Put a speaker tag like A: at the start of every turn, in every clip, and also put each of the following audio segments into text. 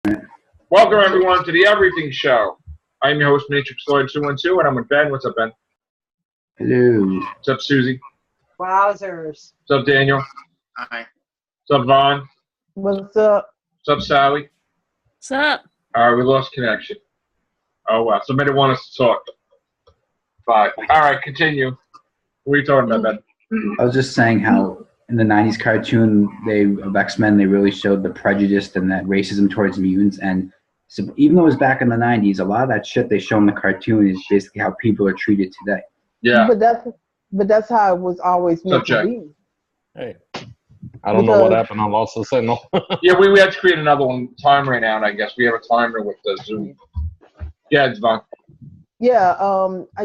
A: Welcome everyone to the Everything Show. I'm your host Matrix Lloyd 212, and I'm with Ben. What's up, Ben?
B: Hello.
A: What's up, Suzy?
C: Wowzers.
A: What's up, Daniel?
D: Hi.
A: What's up, Vaughn?
C: What's up?
A: What's up, Sally?
E: What's up?
A: All right, we lost connection. Oh wow, somebody want us to talk. Bye. All right, continue. What are you talking about, Ben?
B: I was just saying how in the 90s cartoon of X-Men, they really showed the prejudice and that racism towards mutants. And so even though it was back in the 90s, a lot of that shit they show in the cartoon is basically how people are treated today.
A: Yeah.
C: But that's how it was always meant to be.
F: Hey, I don't know what happened. I lost the signal.
A: Yeah, we had to create another one. Time ran out, I guess. We have a timer with the Zoom. Yeah, it's fine.
C: Yeah,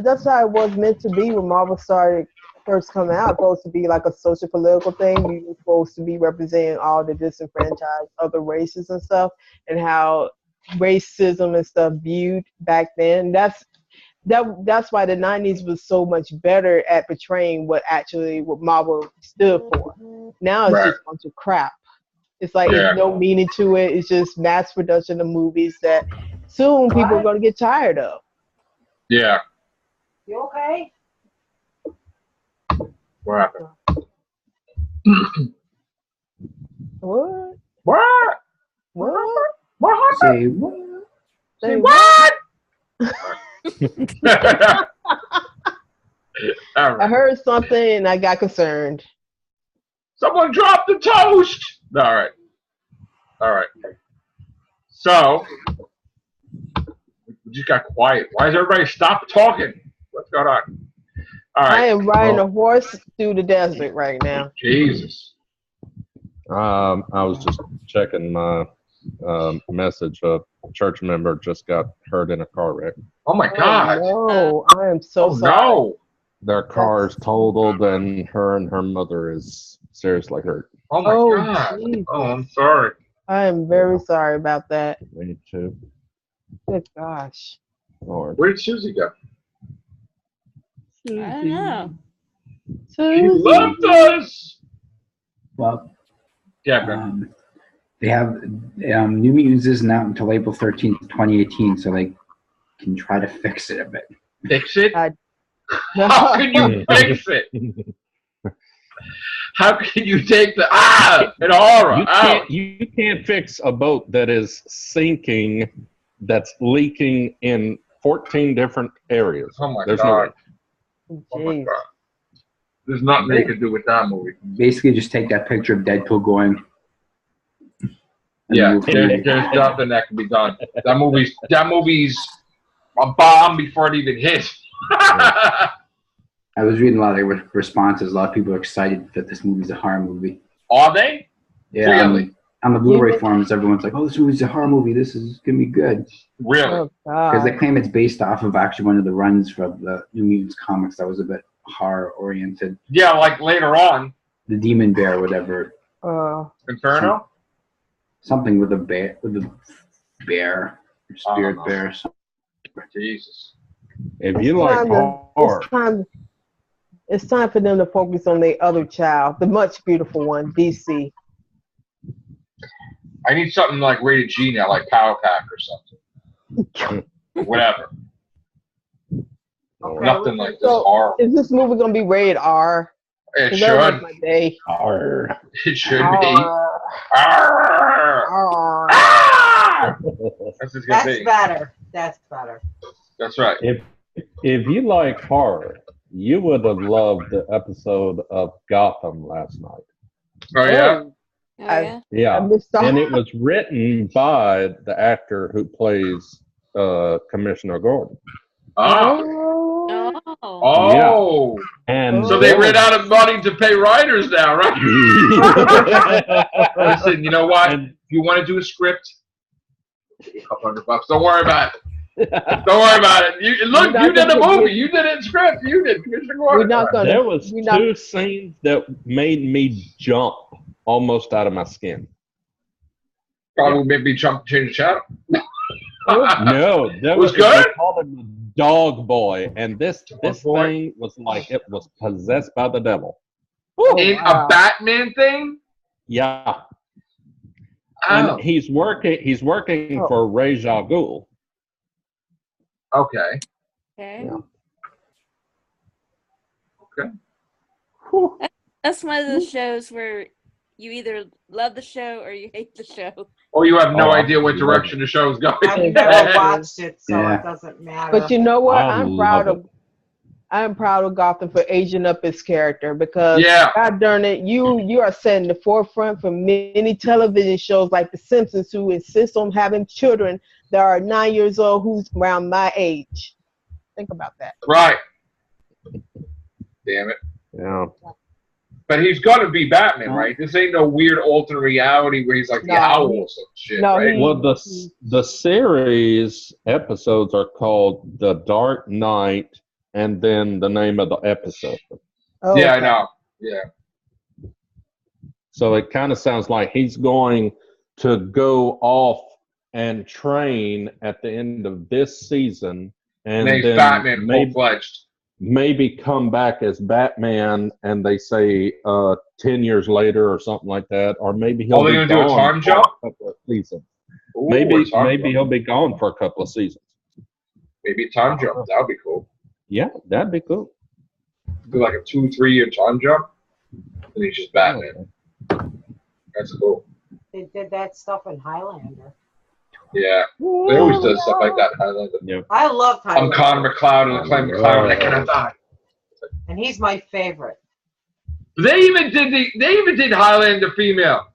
C: that's how it was meant to be when Marvel started first coming out. It was supposed to be like a social political thing. We were supposed to be representing all the disenfranchised other races and stuff, and how racism and stuff viewed back then. That's why the 90s was so much better at portraying what Marvel stood for. Now it's just a bunch of crap. It's like there's no meaning to it. It's just mass production of movies that soon people are going to get tired of.
A: Yeah.
C: You okay?
A: What happened?
C: What?
A: What?
C: What?
A: What happened?
B: Say what?
C: Say
A: What? All right.
C: I heard something and I got concerned.
A: Someone dropped the toast. All right. So we just got quiet. Why does everybody stop talking? What's going on? All right.
C: I am riding a horse through the desert right now.
A: Jesus.
F: I was just checking my message. A church member just got hurt in a car wreck.
A: Oh my God.
C: No, I am so sorry.
A: No.
F: Their car is totaled, and her mother is seriously hurt.
A: Oh my God.
C: geez.
A: Oh, I'm sorry.
C: I am very sorry about that.
F: Me too.
C: Good gosh.
F: Lord.
A: Where did Suzy go?
E: I don't know.
A: She left us.
B: Well,
A: Yeah, man.
B: they have New Mutants isn't out until April 13th, 2018, so they can try to fix it a bit.
A: Fix it?
C: I-
A: How can you fix it? How can you take the an aura out?
F: You can't fix a boat that is sinking, that's leaking in 14 different areas.
A: Oh my
F: There's
A: God.
F: no way.
A: Oh my
C: Jeez.
A: God. There's nothing they could do with that movie.
B: Basically, just take that picture of Deadpool going.
A: Yeah, there's nothing that can be done. That movie's a bomb before it even hit.
B: I was reading a lot of responses. A lot of people are excited that this movie's a horror movie.
A: Are they?
B: Yeah,
A: Really?
B: on the Blu-ray forums, everyone's like, "Oh, this movie's a horror movie. This is gonna be good."
A: Really?
C: Oh,
B: Because they
C: God.
B: claim it's based off of actually one of the runs from the New Mutants comics that was a bit horror-oriented.
A: Yeah, like later on.
B: The Demon Bear, whatever,
A: Inferno?
B: something with a bear, spirit
A: know.
B: bear.
A: Jesus.
F: If you like horror,
C: It's time for them to focus on their other child, the much beautiful one, DC.
A: I need something like rated G now, like Power Pack or something. Whatever. Nothing like this horror.
C: Is this movie gonna be rated R?
A: It
C: 'Cause that was
A: should.
C: my day.
F: Arr.
A: It should be.
C: R.
A: Arr!
C: R.
A: Ah! That's just gonna
D: That's
A: be.
D: better. That's better.
A: That's right.
F: If you like horror, you would have loved the episode of Gotham last night.
A: Oh yeah.
E: Oh, yeah.
C: I
F: Yeah,
C: missed out.
F: and it was written by the actor who plays Commissioner Gordon.
A: Oh.
E: Oh.
A: Oh.
F: And
A: So they ran out of money to pay writers now, right? Listen, you know what? If you want to do a script, a couple $100. Don't worry about it. Don't worry about it. You did a movie. You did it in script. You did Commissioner Gordon.
C: We're not gonna.
F: There was
C: we're not-
F: two scenes that made me jump almost out of my skin.
A: Probably made me change the channel.
F: No, that
A: Was
F: was
A: good?
F: They called him the Dog Boy, and this
A: Boy.
F: thing was like it was possessed by the devil.
C: Oh,
A: In
C: wow.
A: a Batman thing?
F: Yeah, And he's working
C: Oh.
F: for Ra's al Ghul.
A: Okay.
E: Okay.
F: Yeah.
E: That's one of those shows where you either love the show or you hate the show.
A: Or you have no
F: Oh,
A: idea what
F: I
A: direction the show's going.
D: I've never watched it, so
B: Yeah.
D: it doesn't matter.
C: But you know what?
F: I
C: I'm proud
F: love
C: of. I'm proud of Gotham for aging up its character because,
A: Yeah.
C: God darn it, you are setting the forefront for many television shows like The Simpsons, who insist on having children that are 9 years old who's around my age. Think about that.
A: Right. Damn it.
F: Yeah.
A: But he's gonna be Batman, right? This ain't no weird alternate reality where he's like the
C: No,
A: owl
C: he-
A: or some shit,
C: no,
A: right?
C: he-
F: Well, the series episodes are called The Dark Knight, and then the name of the episode.
C: Oh,
A: Yeah, I
C: okay.
A: know. Yeah.
F: So it kind of sounds like he's going to go off and train at the end of this season, and
A: And he's
F: then
A: Batman full-fledged.
F: maybe come back as Batman, and they say 10 years later or something like that, or maybe he'll
A: Are they
F: be
A: gonna do a
F: gone
A: time
F: for
A: jump?
F: a couple of seasons.
A: Ooh,
F: Maybe
A: a time jump.
F: he'll be gone for a couple of seasons.
A: Maybe a time jump. That would be cool.
F: Yeah, that'd be cool.
A: Do like a 2-3 year time jump. And he's just Batman. That's cool.
D: They did that stuff in Highlander.
A: Yeah. They always do stuff like that in Highlander.
F: Yeah.
D: I loved
A: I'm
D: Highlander.
A: Connor McLeod and Clay McLeod and I cannot die.
D: And he's my favorite.
A: They even did Highlander female.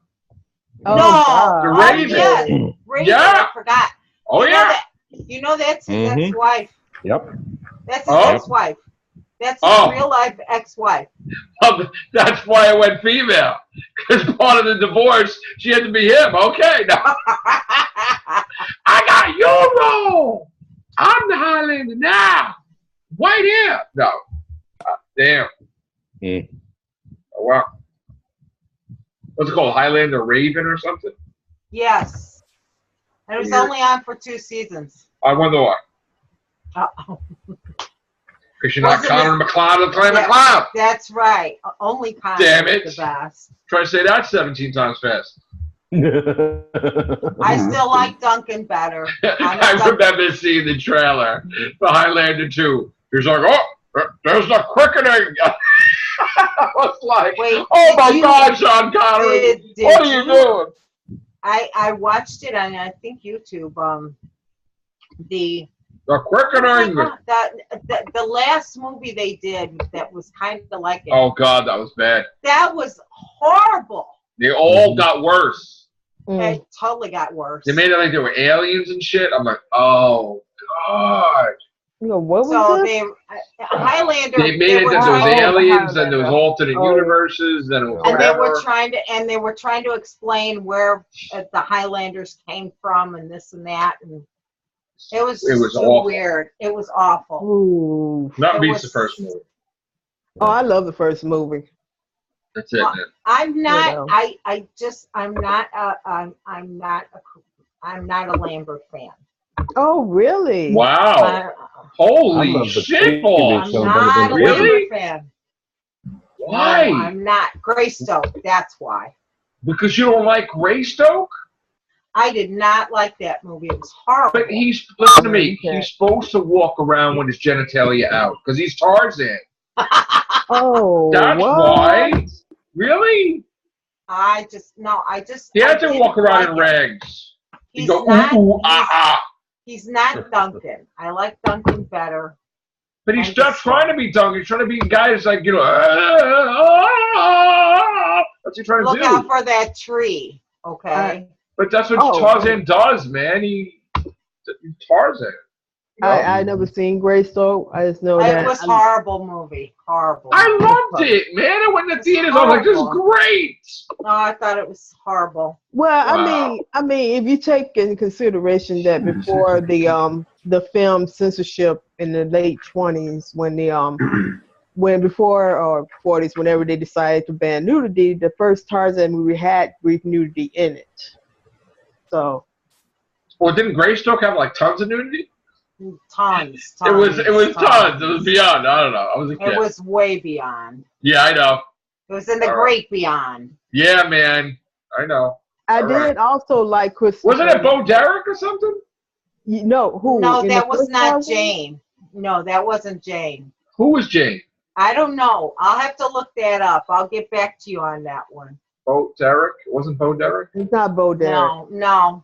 C: Oh,
D: No!
C: God.
A: The
D: Oh,
A: Raven.
D: yes. Raven,
A: Yeah.
D: I forgot.
A: Oh
D: You know
A: yeah.
D: that- You know that's his
F: Mhm.
D: ex-wife.
F: Yep.
D: That's his
A: Oh.
D: ex-wife. That's his
A: Oh.
D: real-life ex-wife.
A: That's why I went female. Because part of the divorce, she had to be him. Okay, now I got your role. I'm the Highlander now. White hair. No. Damn.
F: Mm.
A: Oh, well. What's it called? Highlander Raven or something?
D: Yes. And it was
A: Weird.
D: only on for 2 seasons.
A: I wonder why.
D: Uh-oh.
A: Because you're not
D: Wasn't
A: Connor McLeod and Clay
D: Yeah.
A: McLeod.
D: That's right. Only Connor
A: Damn
D: is
A: it.
D: the best.
A: Try to say that 17 times fast.
D: I still like Duncan better.
A: I remember seeing the trailer for Highlander 2. He's like, oh, there's the quickening. I was like,
D: Wait,
A: oh my
D: did you-
A: God, Sean Connery.
D: Did
A: What are you doing?
D: I watched it on, I think, YouTube. The
A: The quickening.
D: the last movie they did that was kind of like it.
A: Oh God, that was bad.
D: That was horrible.
A: They all got worse.
C: Mm.
D: It totally got worse.
A: They made it like they were aliens and shit. I'm like, oh God.
C: You know, what was
D: So
C: this?
D: they Highlander.
A: They made it
D: were
A: that
D: trying-
A: there was aliens
C: Highlander.
A: and there was alternate
C: Oh.
A: universes and it was
D: and they
A: whatever.
D: were trying to explain where the Highlanders came from and this and that, and it was
A: It was
D: too
A: awful.
D: weird. It was awful.
C: Ooh.
A: Not
D: it
A: beats
D: was-
A: the first movie.
C: Oh, I love the first movie.
A: That's it.
D: Well,
A: Man.
D: I'm not.
C: know.
D: I'm not a Lambert fan.
C: Oh, really?
A: Wow.
D: I-
F: I
A: Holy
F: love the
A: shit
F: TV
A: balls.
D: I'm
F: show
D: not
F: better
D: a
F: than
A: Really?
D: Lambert fan.
A: Why?
D: No, I'm not. Greystoke. That's why.
A: Because you don't like Greystoke?
D: I did not like that movie. It was horrible.
A: But listen to me,
C: Okay.
A: he's supposed to walk around with his genitalia out because he's Tarzan.
C: Oh,
A: That's
C: what?
A: why. Really?
D: I just.
A: He
D: I
A: had to
D: didn't
A: walk around in
D: like it.
A: rags. He'd
D: He's
A: go,
D: not.
A: ooh, ooh, ah, ah.
D: He's not Duncan. I like Duncan better.
A: But he's
D: I'm
A: not
D: just
A: trying to be Duncan. He's trying to be a guy that's like, that's what he's trying to
D: Look
A: do.
D: out for that tree, okay?
A: But that's what
C: Oh.
A: Tarzan does, man. He's Tarzan. You know?
C: I never seen Greystoke. I just know that.
D: It was horrible movie. Horrible.
A: I loved it, man. I went to the theaters. I was like, this is
D: horrible.
A: great.
D: No, I thought it was horrible.
C: Well,
A: Wow.
C: I mean, if you take in consideration that before the film censorship in the late 20s, when before or 40s, whenever they decided to ban nudity, the first Tarzan movie had brief nudity in it. So
A: Well, didn't Greystoke have like tons of nudity?
D: Tons.
A: It was tons. It was beyond. I don't know. I was a kid.
D: It was way beyond.
A: Yeah, I know.
D: It was in the
A: All
D: great beyond.
A: Yeah, man. I know.
C: I
A: All right.
C: did also like Christopher.
A: Wasn't it Bo Derek or something?
C: No, who?
D: No,
C: in the
D: that was
C: first
D: not
C: Tarzan?
D: Jane. No, that wasn't Jane.
A: Who was Jane?
D: I don't know. I'll have to look that up. I'll get back to you on that one.
A: Bo Derek? It wasn't Bo Derek?
C: It's not Bo Derek.
D: No.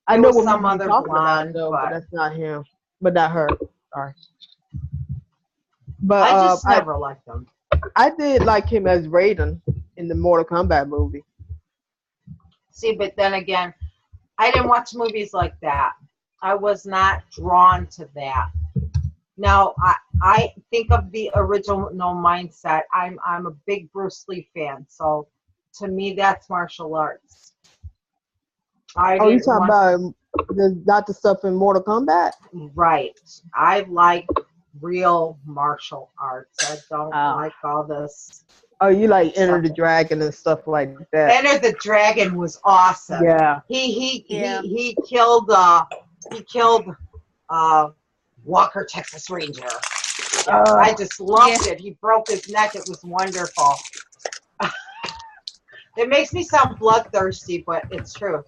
C: I
D: It
C: know
D: was
C: what
D: some
C: movie
D: other
C: you're talking
D: blonde,
C: about, though,
D: but-
C: but that's not him. But not her. Sorry. But
D: I just never liked them.
C: I did like him as Raiden in the Mortal Kombat movie.
D: See, but then again, I didn't watch movies like that. I was not drawn to that. Now, I think of the original mindset. I'm a big Bruce Lee fan, so to me, that's martial arts.
C: You talking about not the stuff in Mortal Kombat?
D: Right. I like real martial arts. I don't like all this.
C: Oh, you like Enter the Dragon and stuff like that?
D: Enter the Dragon was awesome.
C: Yeah.
D: He killed Walker Texas Ranger. I just loved it. He broke his neck. It was wonderful. It makes me sound bloodthirsty, but it's true.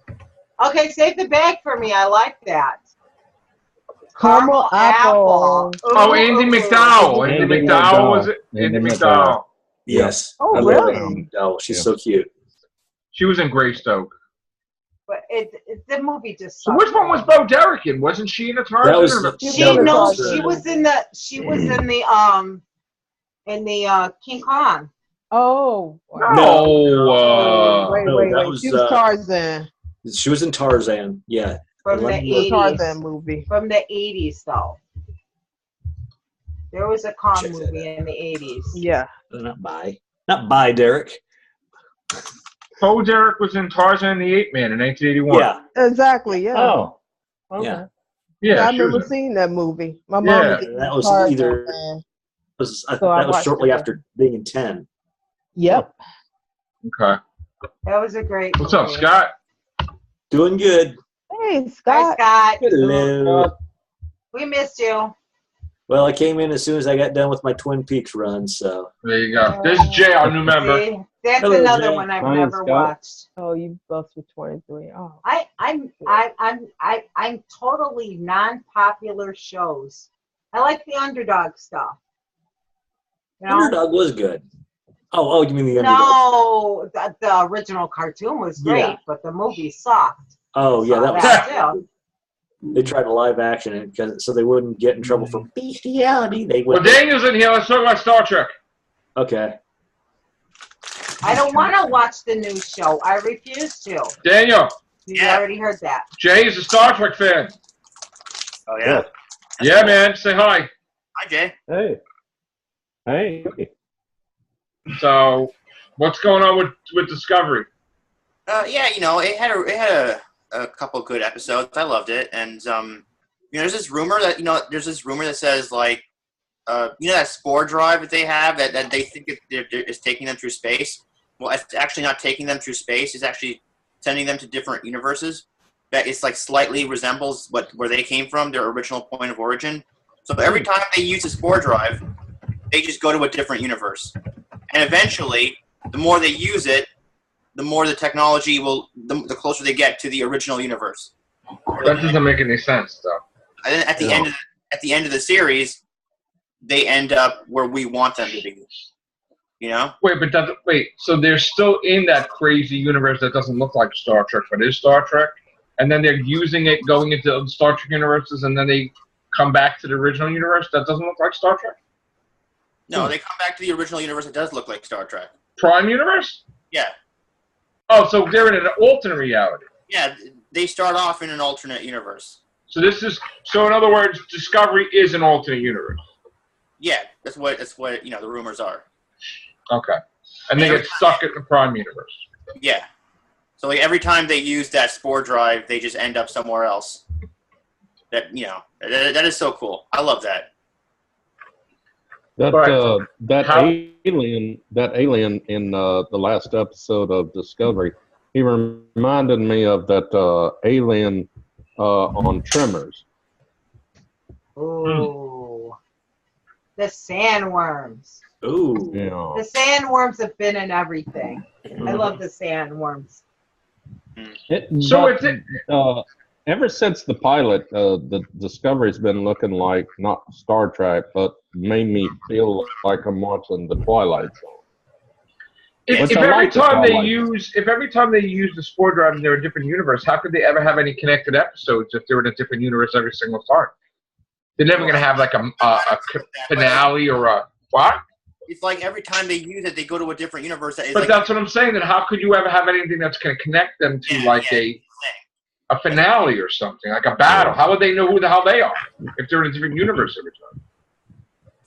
D: Okay, save the bag for me. I like that.
C: Caramel apple.
A: Oh, Andy McDowell. Andy McDowell was it? Andy McDowell.
G: Yes.
C: Oh,
G: I love
C: really?
G: Andy McDowell. She's so cute.
A: She was in Greystoke.
D: But the movie just.
A: So which one was Bo Derek in? Wasn't she in a Tarzan?
G: That was
D: She was in the King Kong.
C: Oh.
A: No.
C: Wait.
G: that was,
C: She was Tarzan.
G: She was in Tarzan. Yeah.
D: From the
C: The Tarzan
D: 80s.
C: movie.
D: From the 80s, though. There was a Kong
G: Check that
D: movie in the 80s.
C: Yeah.
G: Not by Derek.
A: Bo Derek was in Tarzan and the Ape Man in 1981.
G: Yeah.
C: Exactly, yeah.
B: Oh.
G: Yeah.
A: Yeah,
C: I
A: she
C: remember
A: was in-
C: seeing that movie. My mom
A: Yeah.
C: was a
G: That was
C: Tarzan
G: either-
C: fan.
G: That
C: I
G: was
C: watched
G: shortly
C: it.
G: after being in 10.
C: Yep.
A: Okay.
D: That was a great
A: What's up,
D: movie.
A: Scott?
G: Doing good.
C: Hey,
D: Hi,
C: Scott.
D: Scott.
G: Hello.
D: We missed you.
G: Well, I came in as soon as I got done with my Twin Peaks run, so.
A: There you go. There's Jay, our new member.
D: See? That's
G: Hello,
D: another
G: Jay.
D: one I've
B: Hi,
D: never
B: Scott.
D: watched.
C: Oh, you bust with 23. Oh.
D: I'm totally non-popular shows. I like the underdog stuff. You know?
G: Underdog was good. Oh, you mean the Underdog?
D: No, the original cartoon was great,
G: Yeah.
D: but the movie sucked.
G: Oh, yeah, that was.
D: That
G: They tried to live action it because so they wouldn't get in trouble for bestiality. They
A: Well,
G: would.
A: Daniel's in here. Let's talk about Star Trek.
G: Okay.
D: I don't want to watch the new show. I refuse to.
A: Daniel,
D: You already heard that.
A: Jay is a Star Trek fan.
H: Oh, yeah.
A: Yeah, man. Say hi.
H: Hi, Jay.
F: Hey.
A: So, what's going on with Discovery?
H: Yeah, it had a couple good episodes. I loved it, and there's this rumor that says like, that spore drive that they have that they think is taking them through space. Well, it's actually not taking them through space. It's actually sending them to different universes. That it's like slightly resembles where they came from, their original point of origin. So every time they use a spore drive, they just go to a different universe, and eventually, the more they use it, the more the technology the closer they get to the original universe.
A: That doesn't make any sense, though.
H: And then at the end of the series, they end up where we want them to be.
A: Wait, so they're still in that crazy universe that doesn't look like Star Trek, but is Star Trek, and then they're using it, going into Star Trek universes, and then they come back to the original universe that doesn't look like Star Trek?
H: No, they come back to the original universe. It does look like Star Trek.
A: Prime universe?
H: Yeah.
A: Oh, so they're in an alternate reality.
H: Yeah, they start off in an alternate universe.
A: So in other words, Discovery is an alternate universe.
H: Yeah, that's what the rumors are.
A: Okay. And they get stuck in the Prime universe.
H: Yeah. So like every time they use that spore drive, they just end up somewhere else. That is so cool. I love that.
F: That alien in the last episode of Discovery, he reminded me of that alien on Tremors.
D: Ooh. The sandworms.
G: Ooh.
F: Yeah.
D: The sandworms have been in everything. I love the sandworms.
F: Ever since the pilot, the Discovery's been looking like not Star Trek, but made me feel like I'm watching the Twilight Zone.
A: If every time they use the spore drive and they're a different universe, how could they ever have any connected episodes if they're in a different universe every single time? They're never going to have like a finale or a what?
H: It's like every time they use it, they go to a different universe.
A: But that's what I'm saying. Then how could you ever have anything that's going to connect them to a finale or something, like a battle? How would they know who the hell they are if they're in a different universe every time?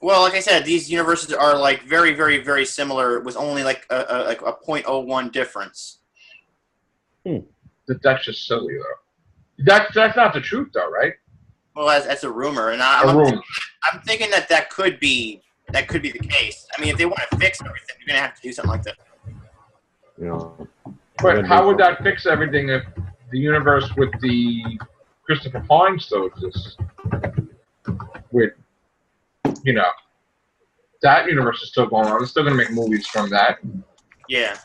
H: Well, like I said, these universes are like very, very, very similar. With only like a 0.01 difference.
A: That's just silly, though. That's not the truth, though, right?
H: Well, that's a rumor, and I'm thinking that could be the case. I mean, if they want to fix everything, you're gonna have to do something like that.
A: But how would that fix everything if the universe with the Christopher Pine still exists? With that universe is still going on. They're still gonna make movies from that.
H: Yeah.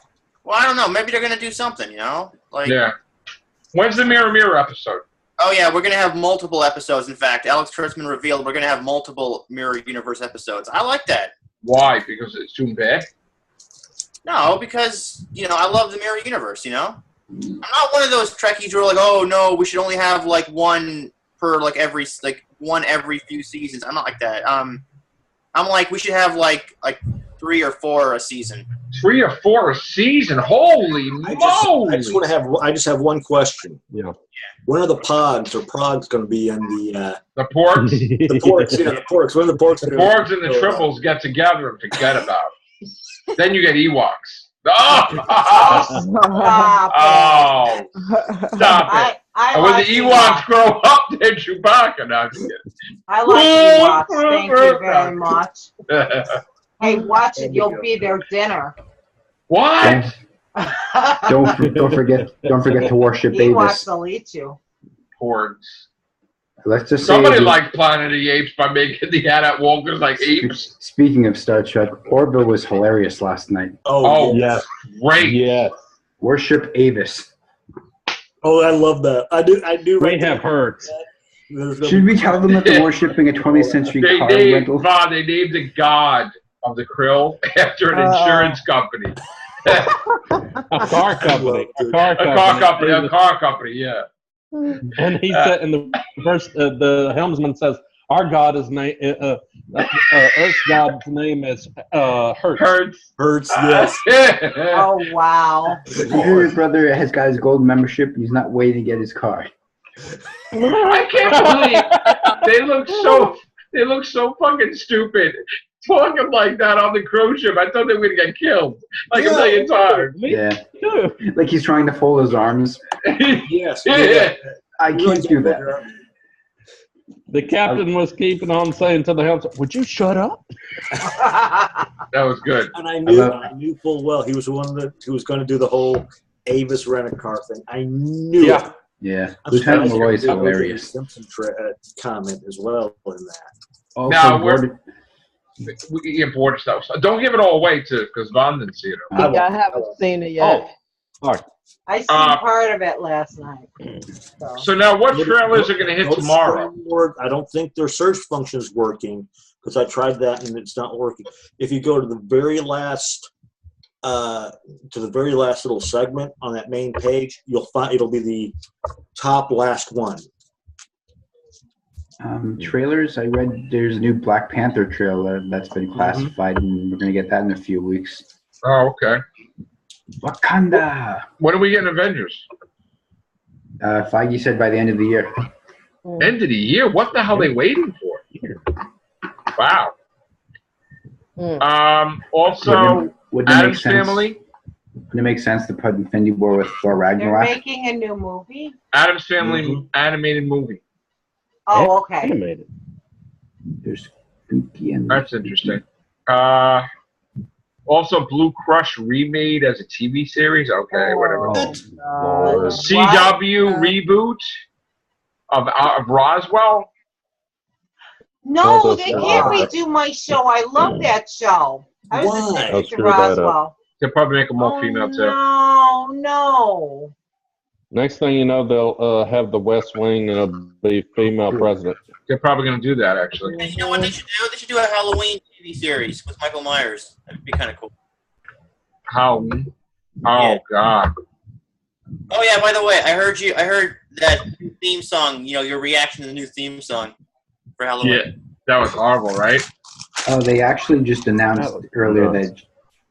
H: Well, I don't know. Maybe they're gonna do something.
A: Yeah. When's the Mirror Mirror episode?
H: Oh yeah, we're gonna have multiple episodes. In fact, Alex Kurtzman revealed we're gonna have multiple Mirror Universe episodes. I like that.
A: Why? Because it's too bad?
H: No, because I love the Mirror Universe. I'm not one of those Trekkies who are like, oh no, we should only have like one per every few seasons. I'm not like that. I'm like we should have like 3 or 4 a season.
A: 3 or 4 a season? Holy moly!
G: I just have one question.
F: Yeah.
G: When are the pogs or progs going to be in the
A: porgs?
G: The porgs, the porgs. When are the porgs?
A: The porgs and the triples get together and forget about it. Then you get Ewoks. Oh! Stop it. And when the Ewoks grow up, they're Chewbacca. Now,
D: I like Ewoks. Thank you very much. Hey, watch it. You'll be their dinner.
A: What?
B: Don't forget to worship Avis.
D: Ewoks will eat you.
A: Porgs.
B: Let's just
A: somebody liked Planet of the Apes by making the adult walkers like apes.
B: Speaking of Star Trek, Orville was hilarious last night.
G: Oh
F: yes,
A: great.
F: Yeah.
B: Worship Avis.
G: Oh, I love that. I do.
F: They have hurt.
B: Should we tell them that they're worshiping a 20th century car rental?
A: They named the god of the krill after an insurance company.
F: A car company. A
A: car company, yeah.
F: And he said in the first, the helmsman says, our God is Earth's God's name is Hertz.
G: Hertz, yes.
D: Oh, wow.
B: Your brother has got his gold membership and he's not waiting to get his car.
A: I can't believe they look so fucking stupid. Talking like that on the cruise ship. I thought they were going to get killed like a million times.
B: Yeah. Like he's trying to fold his arms.
G: Yes.
A: Yeah.
B: I can't do that.
F: The captain was keeping on saying to the helmsman, would you shut up?
A: That was good.
G: And I knew full well he was the one who was going to do the whole Avis rent-a-car thing. I knew it.
B: Yeah. Lieutenant Malloy is hilarious.
G: Simpson comment as well in that.
A: Now, we can get bored stuff. So don't give it all away, because Von didn't see it.
C: I haven't seen it yet.
F: All right.
D: I seen part of it last night.
A: So now what trailers are going to hit tomorrow?
G: I don't think their search function is working, because I tried that and it's not working. If you go to the very last little segment on that main page, you'll find it'll be the top last one.
B: Trailers, I read there's a new Black Panther trailer that's been classified, and we're going to get that in a few weeks.
A: Oh, okay.
B: Wakanda.
A: When are we getting Avengers?
B: Feige said by the end of the year.
A: End of the year? What the hell are they waiting for? Wow. Also, Addams Family.
B: Wouldn't it make sense to put Infinity War with Thor Ragnarok?
D: They're making a new movie?
A: Addams Family animated movie.
D: Oh, okay.
F: Animated.
B: There's spooky and
A: that's interesting. Also, Blue Crush remade as a TV series. Okay, whatever. CW reboot of Roswell.
D: No, they can't redo my show. I love that show. I was addicted to Roswell.
A: They'll probably make them more female too.
D: No.
F: Next thing you know, they'll have the West Wing and it'll be female president.
A: They're probably going to do that, actually.
H: And you know what they should do? They should do a Halloween TV series with Michael Myers. That'd be kind of cool.
A: Halloween? Oh,
H: Yeah.
A: God.
H: Oh yeah, by the way, I heard that theme song, your reaction to the new theme song for Halloween.
A: Yeah, that was horrible, right?
B: Oh, they actually just announced earlier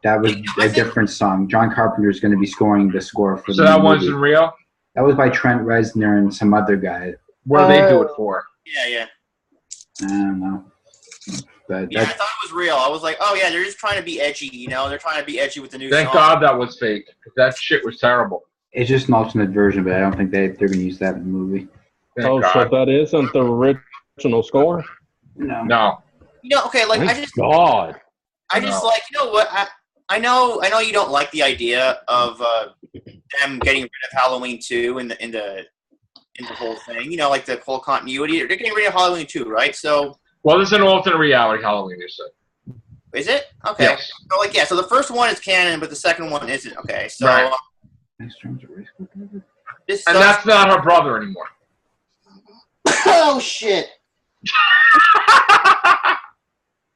B: that was a different song. John Carpenter is going to be scoring the score for
A: So
B: the
A: that
B: movie.
A: wasn't real?
B: That was by Trent Reznor and some other guy.
A: What do they do it for?
H: Yeah.
B: I don't know. But
H: Yeah, I thought it was real. I was like, oh yeah, they're just trying to be edgy, They're trying to be edgy with the new
A: Thank
H: song.
A: God that was fake. That shit was terrible.
B: it's just an alternate version, but I don't think they're going to use that in the movie.
A: Thank
F: So
A: God.
F: that isn't the original score?
B: No.
A: No.
H: Okay, like
F: Thank
H: I just
F: God.
H: like, you know what? I know you don't like the idea of them getting rid of Halloween 2 in the whole thing. Like the whole continuity. They're getting rid of Halloween 2, right? So
A: Well, this is an alternate reality Halloween, you said.
H: is it? Okay.
A: Yes.
H: So so the first one is canon, but the second one isn't. Okay. So
A: Right.
H: this
A: And that's not her brother anymore.
H: oh shit.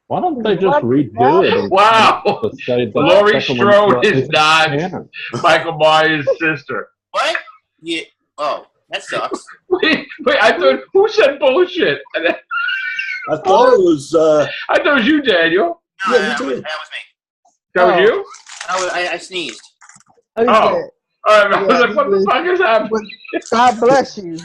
F: Why don't they just redo it?
A: Wow.
F: To say that
A: Laurie
F: second one's
A: Strode is
F: isn't
A: not
F: canon?
A: Michael Myers' sister.
H: What? Yeah. Oh, that sucks.
A: Wait, I thought, who said bullshit? And then,
G: I thought it was.
A: I thought it was you, Daniel.
H: No,
G: Yeah, me
H: that
G: too.
H: was me.
A: That was you?
H: I sneezed.
C: Oh,
A: Oh. All right, I was
C: Yeah,
A: like, what the fuck is happening?
C: God bless you.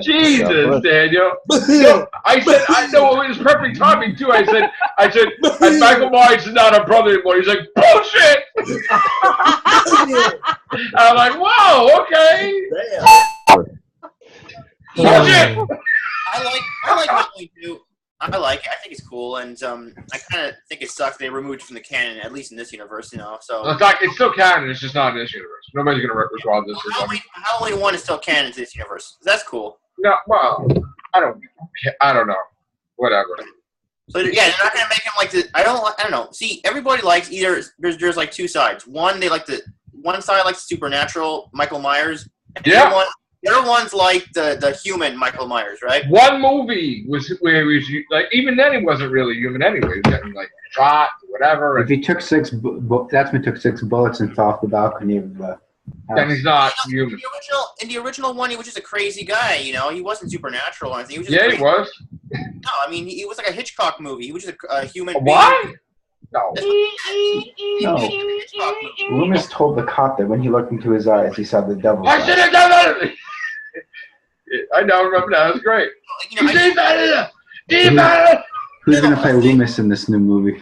A: Jesus, Daniel. No, I said, I know it was perfect timing too. I said, and Michael Myers is not a brother anymore. He's like, bullshit. I'm like, whoa, okay. Bullshit.
H: I like Halloween 2. I like it. I think it's cool, and I kind of think it sucks they removed it from the canon, at least in this universe, So
A: It's still canon. It's just not in this universe. Nobody's gonna recall this or something.
H: Halloween 1 is still canon to this universe. That's cool.
A: No, well, I don't know. Whatever.
H: So yeah, they're not gonna make him like the. I don't know. See, everybody likes either. There's like two sides. One side likes supernatural Michael Myers. And
A: Yeah.
H: The other one's like the human Michael Myers, right?
A: One movie was where he was like, even then he wasn't really human anyway. He was getting like shot, whatever.
B: If he took six bullets and fell off the balcony of the
A: Then he's not
H: You know,
A: human.
H: in the original one, he was just a crazy guy. He wasn't supernatural or anything. He was just
A: Yeah,
H: crazy.
A: he was.
H: No, I mean he was like a Hitchcock movie. He was just a human being.
A: What? No.
H: That's what
B: No.
H: Hitchcock movie.
B: Loomis told the cop that when he looked into his eyes, he saw the devil's
A: I should
B: eyes.
A: have done that. I know. Remember that? It was great.
B: Who's going to play Loomis in this new movie?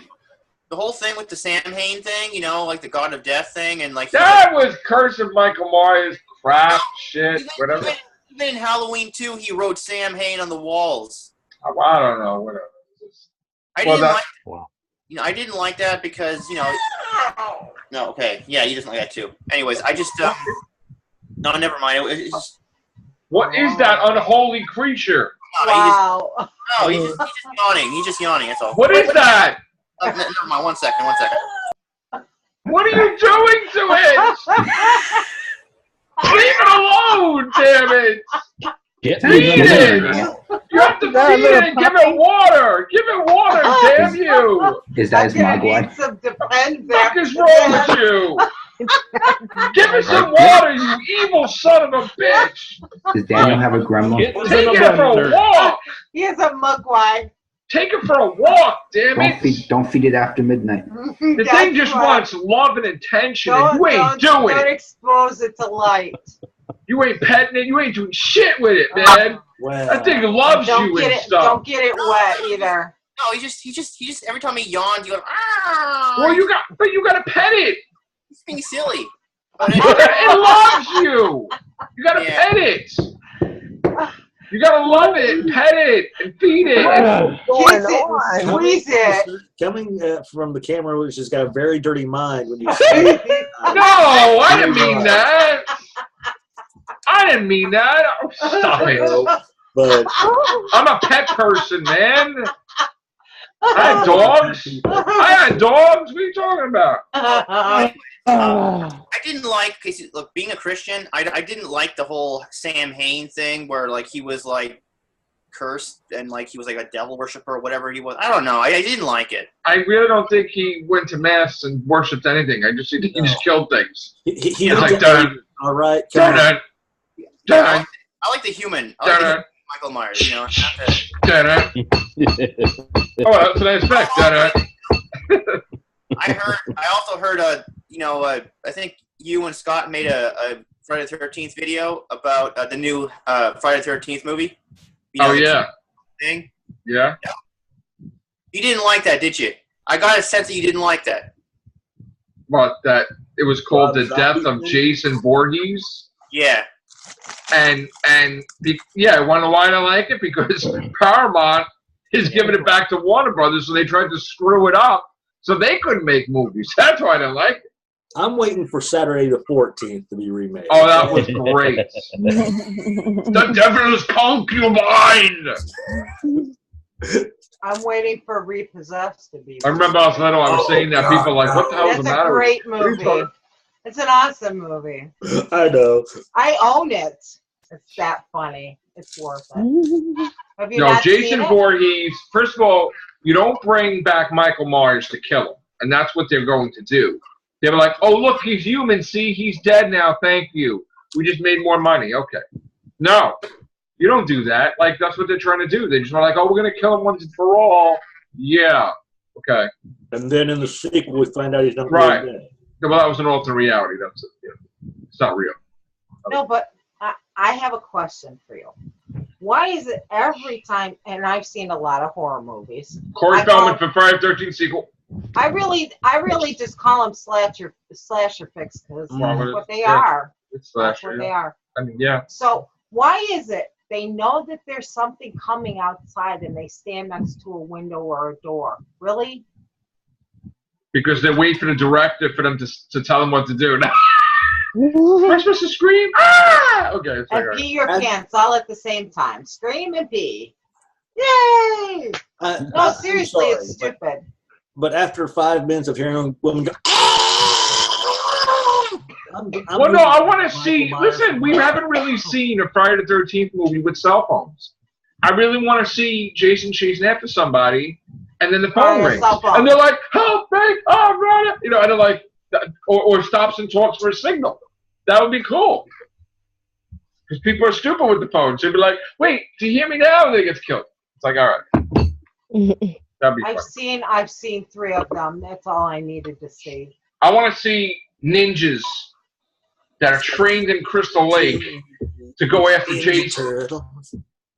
H: The whole thing with the Sam Hain thing, like the God of Death thing, and like
A: That was Curse of Michael Myers crap shit, whatever.
H: Even in Halloween 2, he wrote Sam Hain on the walls.
A: I don't know, whatever.
H: I
A: Well,
H: didn't
A: that-
H: like.
F: Wow.
H: I didn't like that because No, okay, yeah, you just like that too. Anyways, I just no, never mind. It's just
A: What is that unholy creature?
C: Wow.
H: he's just yawning. He's just yawning. That's all.
A: What is that?
H: Never mind. 1 second. 1 second.
A: What are you doing to it? Leave it alone, damn it!
F: Get
A: Feed it! You have to feed it! Give it water! Give it water, damn you!
B: Is that his mogwai?
D: Need some depends
A: What the fuck is wrong with you? Give me some water, you evil son of a bitch!
B: Does Daniel have a gremlin?
F: Get
A: Take it for a walk!
D: He has a mugwai.
A: Take it for a walk, damn
B: Don't
A: it!
B: feed it after midnight.
A: The thing just wants love and attention, and you ain't doing
D: Don't
A: it.
D: expose it to light.
A: You ain't petting it. You ain't doing shit with it, man.
G: Well,
A: That thing loves
D: Don't
A: you
D: get
A: and
D: it.
A: stuff.
D: Don't get it wet either.
H: No, he just every time he yawns, he goes. Ah!
A: Well, you gotta pet it.
H: He's being silly. But
A: It loves you. You gotta
H: Yeah.
A: pet it. You gotta love it, pet it, and feed it.
C: Going
D: Kiss it,
C: on.
D: squeeze it.
G: coming from the camera, which has got a very dirty mind when you say
A: No, I didn't mean that. I didn't mean that. Oh, stop it.
G: but
A: I'm a pet person, man. I had dogs. I had dogs. What are you talking about?
H: I didn't like, cause look, being a Christian, I didn't like the whole Sam Hain thing where like he was like cursed and like he was like a devil worshiper or whatever he was. I don't know. I didn't like it.
A: I really don't think he went to mass and worshipped anything. I just think he just killed things.
G: He
A: was
G: was
A: like, dun,
G: all right.
A: dun, dun, dun,
H: I like the human. I
A: dun,
H: like
A: dun,
H: Michael Myers. You know, not the,
A: dun, dun. Oh, that's what I expect. Dun, dun.
H: I also heard, I think you and Scott made a Friday the 13th video about the new Friday the 13th movie. You know,
A: Oh, yeah.
H: Thing.
A: Yeah.
H: You didn't like that, did you? I got a sense that you didn't like that.
A: What, that it was called The Death of Jason Voorhees?
H: Yeah.
A: And yeah, want to know why I don't like it? Because Paramount is giving it back to Warner Brothers, so they tried to screw it up so they couldn't make movies. That's why I don't like it.
G: I'm waiting for Saturday the 14th to be remade.
A: Oh, that was great. The Devil's Concubine!
D: I'm waiting for Repossessed to be.
A: I remember I was little, I was saying that. People were like, what the hell is the
D: That's a
A: matter?
D: great movie. It's an awesome movie.
G: I know.
D: I own it. It's that funny. It's worth it. Have you
A: No,
D: not
A: Jason
D: seen it?
A: Voorhees, first of all, you don't bring back Michael Myers to kill him. And that's what they're going to do. They were like, oh, look, he's human. See, he's dead now. Thank you. We just made more money. Okay. No, you don't do that. Like, that's what they're trying to do. They just are like, oh, we're going to kill him once and for all. Yeah. Okay.
G: And then in the sequel, we find out he's not
A: Right.
G: really dead.
A: Well, that was an alternate reality. That's it. Yeah. It's not real.
D: No, but I have a question for you. Why is it every time, and I've seen a lot of horror movies.
A: Corey Feldman for Friday the 13th sequel.
D: I really just call them slasher fix because that's what they
A: Yeah.
D: are.
A: It's
D: That's
A: slasher.
D: what they
A: Yeah.
D: are.
A: I mean, yeah.
D: So why is it they know that there's something coming outside and they stand next to a window or a door? Really?
A: Because they wait for the director for them to tell them what to do. Am I supposed to scream? Ah! Okay. It's like,
D: And
A: all
D: pee
A: right.
D: your pants all at the same time. Scream and pee. Yay! No, seriously, it's stupid.
G: But after 5 minutes of hearing a woman go,
A: Well, no, I want to see. Listen, we haven't really seen a Friday the 13th movie with cell phones. I really want to see Jason chasing after somebody, and then the phone rings, and they're like, "Help me! I'm running!" You know, and they're like, or stops and talks for a signal. That would be cool. Because people are stupid with the phone. So they'd be like, "Wait, do you hear me now?" And then he gets killed. It's like, all right, that'd be fun.
D: I've seen 3 of them. That's all I needed to see.
A: I want to see ninjas that are trained in Crystal Lake to go after Jason.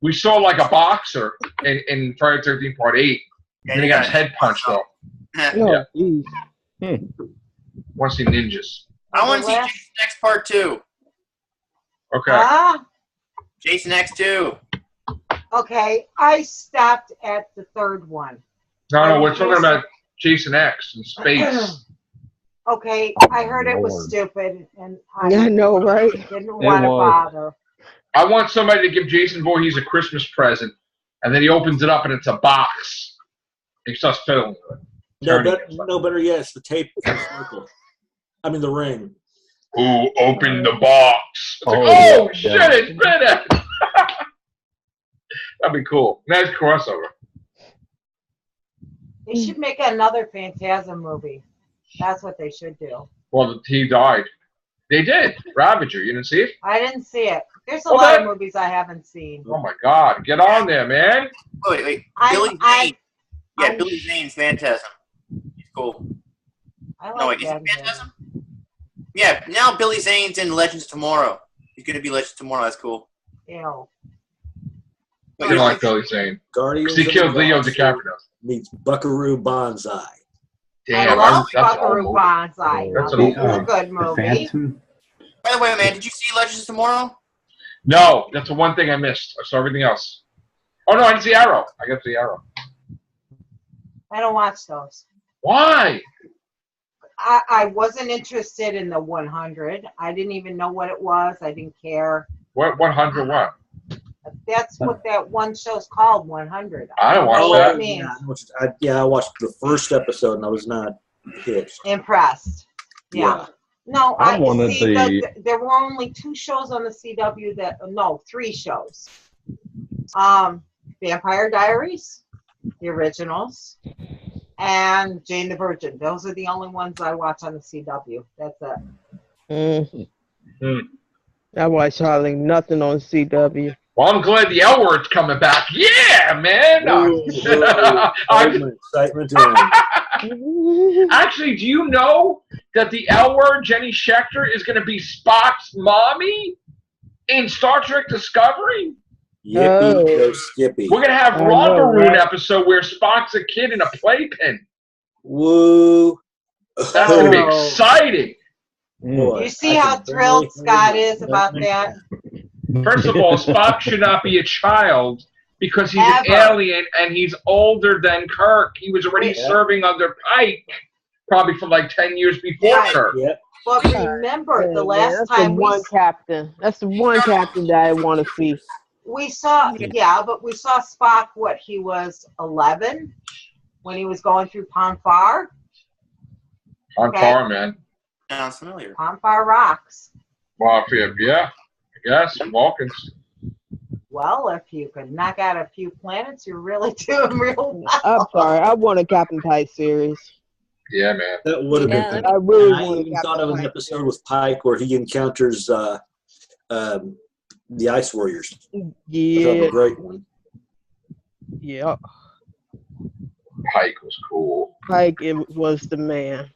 A: We saw like a boxer in Friday the 13th Part 8, and then he got his head punched off. Yeah. Want to see ninjas.
H: I want to see Jason X Part 2.
A: Okay.
H: Jason X 2.
D: Okay, I stopped at the 3rd one.
A: No, we're talking about Jason X in space.
D: Okay, I heard it was stupid, and
C: I know, right?
D: Didn't want to bother.
A: I want somebody to give Jason Voorhees a Christmas present, and then he opens it up and it's a box. He starts fiddling with it.
G: No, better yet, it's the tape. I mean, the ring.
A: Who opened the box? It's like,
G: Oh,
A: shit, it's Bennett! That'd be cool. Nice crossover.
D: They should make another Phantasm movie. That's what they should do.
A: Well, he died. They did. Ravager. You didn't see it?
D: I didn't see it. There's a lot of movies I haven't seen.
A: Oh, my God. Get on there, man.
H: Wait. Billy Zane. Billy Zane's Phantasm. He's cool.
D: I like
H: no, wait, is it Phantasm? Yeah, now Billy Zane's in Legends of Tomorrow. He's going to be Legends of Tomorrow. That's cool.
D: Ew.
A: I don't like Billy Zane.
G: Guardians
A: he killed
G: of the
A: Leo
G: Galaxy
A: DiCaprio.
G: Meets Buckaroo Banzai.
A: Damn,
D: I love
A: that's
D: Buckaroo Banzai.
A: That's
D: It's a good movie.
H: By the way, man, did you see Legends of Tomorrow?
A: No, that's the one thing I missed. I saw everything else. Oh, no, I didn't see Arrow. I got to see Arrow.
D: I don't watch those.
A: Why?
D: I wasn't interested in the 100. I didn't even know what it was. I didn't care.
A: What 100 what?
D: That's what that one show's called, 100.
A: I don't watch
D: know
A: that.
D: What it means.
G: I watched the first episode and I was not hitched.
D: Impressed. Yeah. No,
F: I wanted
D: there were only 2 shows on the CW no, 3 shows. Vampire Diaries, the originals, and Jane the Virgin. Those are the only ones I watch on the CW. That's it.
C: I watch hardly nothing on CW.
A: Well, I'm glad the L Word's coming back. Yeah, man.
G: Excitement.
A: Actually, do you know that the L Word, Jenny Schechter, is going to be Spock's mommy in Star Trek Discovery?
G: Yippee, go Skippy.
A: We're going to have Romper Room episode where Spock's a kid in a playpen.
G: Woo.
A: That's going to be exciting.
G: Boy,
D: You see how thrilled Scott is about that?
A: First of all, Spock should not be a child because he's an alien and he's older than Kirk. He was already serving under Pike probably for like 10 years before Kirk.
G: Yep.
D: But remember, the last time
C: That's the one captain that I want to see.
D: we saw Spock, he was 11 when he was going through Ponfar.
A: Ponfar, man.
H: Sounds familiar.
D: Ponfar rocks.
A: Well, yeah, I guess. Vulcans.
D: Well, if you could knock out a few planets, you're really doing real well.
C: I'm sorry. I want a Captain Pike series.
A: Yeah, man.
G: That would have been.
C: I really
G: I
C: want
G: even thought of an episode with Pike where he encounters the Ice Warriors. That was
C: Yeah.
G: a great one.
C: Yeah.
A: Pike was cool.
C: Pike was the man.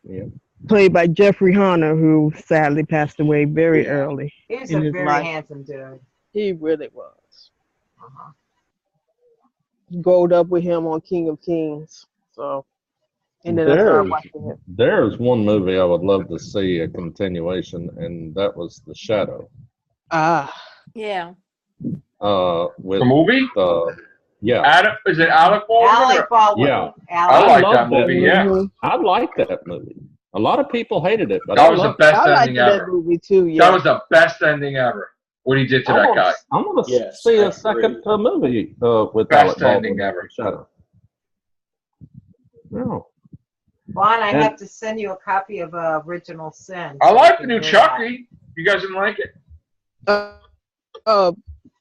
F: Yeah.
C: Played by Jeffrey Hunter, who sadly passed away very early.
D: He was
C: in
D: a
C: his
D: very
C: life.
D: handsome dude.
C: He really was.
D: Uh-huh.
C: Growed up with him on King of Kings. So, and then I started watching it.
F: There's one movie I would love to see a continuation, and that was The Shadow.
E: Yeah.
F: With
A: The movie?
F: Yeah.
A: Is it Alec Baldwin?
D: Alec Baldwin.
F: Yeah.
A: I like
F: love
A: that movie, yeah.
F: I like that movie. A lot of people hated it, but
A: That was the best
C: I liked
A: ending
C: that
A: ever.
C: movie too. Yeah.
A: That was the best ending ever. What he did to that guy.
F: I'm going to
G: Yes,
F: see
G: I
F: a second
G: agree.
F: movie with
A: Best
F: Alec Baldwin.
A: ending ever.
F: Shadow. No.
D: Juan, I have to send you a copy of Original Sin.
A: I like the new Chucky. You guys didn't like it?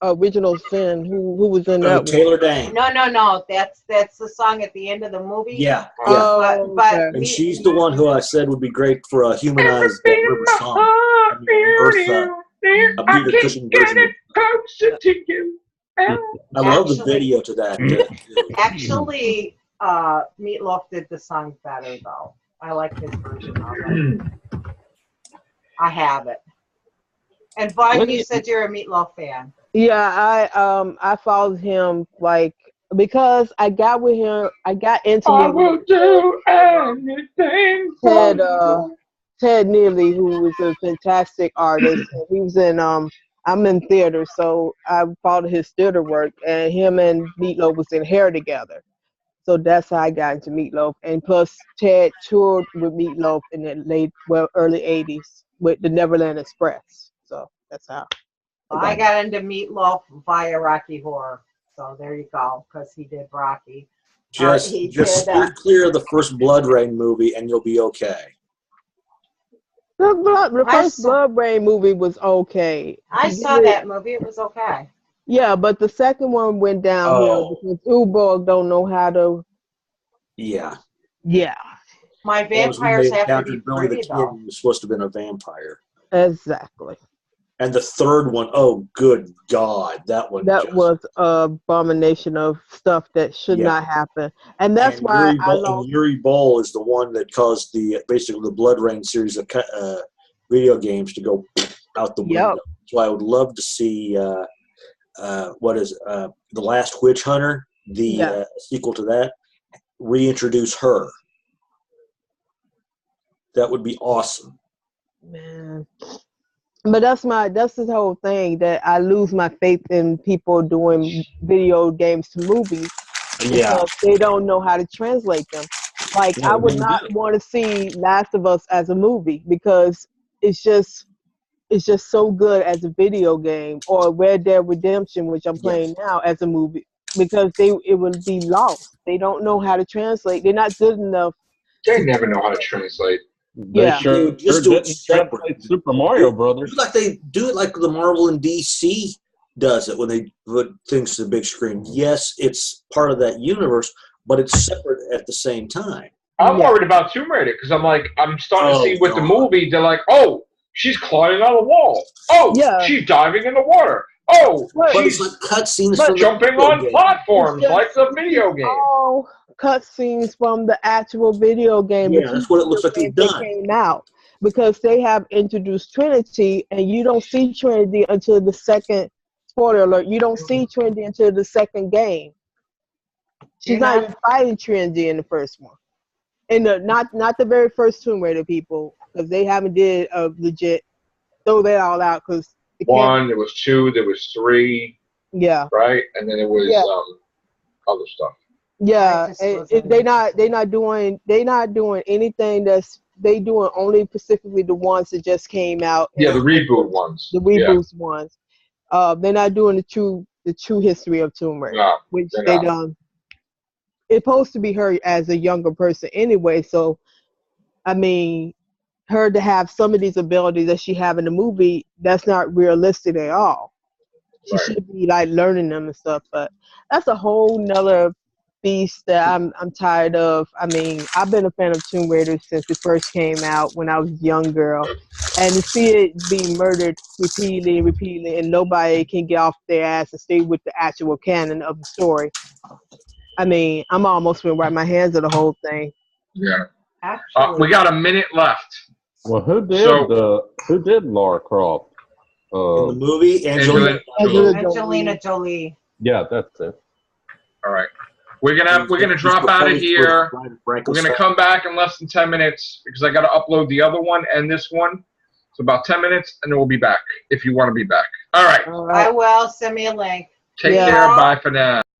C: Original Sin. Who was in that
G: Oh,
C: one?
G: Taylor Dane.
D: No. That's the song at the end of the movie.
G: Yeah.
C: Oh,
D: But
C: okay.
G: And she's the one who I said would be great for a humanized River Song. I mean, a Peter Cushing version. I love the video to that.
D: Actually, Meatloaf did the song better though. I like his version of it. I have it. And Vaughn, you said you're a Meatloaf fan.
C: Yeah, I followed him because I got with him. I got into
A: I
C: him.
A: will do anything for
C: Ted Neely, who was a fantastic artist. And he was in I'm in theater, so I followed his theater work, and him and Meatloaf was in Hair together. So that's how I got into Meatloaf. And plus, Ted toured with Meatloaf in the early 80s with the Neverland Express. So that's how.
D: I got into Meatloaf via Rocky Horror. So there you go, because he did Rocky.
G: Just steer clear of the first Blood Rain movie and you'll be okay.
C: The first Blood Rain movie was okay.
D: I saw that movie. It was okay.
C: Yeah, but the second one went downhill because Uborg don't know how to.
G: Yeah.
C: Yeah.
D: My vampires have to be pretty, though.
G: He was supposed to have been a vampire.
C: Exactly.
G: And the third one, oh, good God, that one.
C: That was an abomination of stuff that should not happen. And that's why
G: Yuri Boll is the one that caused basically the Blood Rain series of video games to go out the window. So I would love to see The Last Witch Hunter, the sequel to that, reintroduce her. That would be awesome.
C: Man. But that's the whole thing, that I lose my faith in people doing video games to movies because they don't know how to translate them. Like, I would not want to see Last of Us as a movie because it's just so good as a video game, or Red Dead Redemption, which I'm playing now, as a movie, because it would be lost. They don't know how to translate. They're not good enough.
A: They never know how to translate.
F: They
C: Yeah.
F: sure,
G: They would just
F: sure
G: do it
F: didn't
G: separate.
F: translate Super Mario Brothers.
G: Do like they do it like the Marvel and DC does it when they put things to the big screen. Yes, it's part of that universe, but it's separate at the same time.
A: I'm
C: Yeah.
A: worried about Tomb Raider because I'm starting to see with the
G: God.
A: movie. They're like, oh, she's climbing on a wall. Oh,
C: Yeah.
A: she's diving in the water. Oh,
C: But
G: But it's
A: she's
G: like cutscenes
C: but
G: from the
A: jumping
G: video
A: on
G: game.
A: platforms
C: It's just-
A: like the video game.
C: all cutscenes from the actual video game.
G: Yeah,
C: the
G: that's
C: two
G: what it looks
C: video
G: like they've
C: games that
G: done.
C: came out because they have introduced Trinity, and you don't see Trinity until the second. Spoiler alert: you don't see Trinity until the second game. She's
D: You're
C: not
D: not-
C: even fighting Trinity in the first one. In the not the very first Tomb Raider people, because they haven't did a legit throw that all out because
A: One, there was two, there was three,
C: yeah.
A: right? And then it was
C: Yeah.
A: other stuff.
C: Yeah,
D: I just wasn't
C: they not doing anything they doing only specifically the ones that just came out.
A: Yeah,
C: and
A: the reboot ones.
C: the reboots ones. They're not doing the true history of Tomb Raider,
A: No,
C: which
A: they're
C: they
A: not.
C: done. It's supposed to be her as a younger person anyway, so I mean, her to have some of these abilities that she have in the movie, that's not realistic at all. She
A: Right.
C: should be like learning them and stuff, but that's a whole nother beast that I'm tired of. I mean, I've been a fan of Tomb Raider since it first came out when I was a young girl, and to see it being murdered repeatedly, and nobody can get off their ass and stay with the actual canon of the story. I mean, I'm almost gonna wipe my hands of the whole thing.
A: Yeah.
D: Actually,
A: We got a minute left.
F: Well, who did Lara Croft?
G: In the movie,
A: Angelina
G: Angelina.
D: Angelina Jolie.
F: Yeah, that's it.
A: All right. We're gonna drop out of here. We're gonna come back in less than 10 minutes because I gotta upload the other one and this one. So about 10 minutes, and then we'll be back if you want to be back. All right.
C: All
D: I
C: right.
D: will. Send me a link.
A: Take
C: Yeah.
A: care. Bye for now.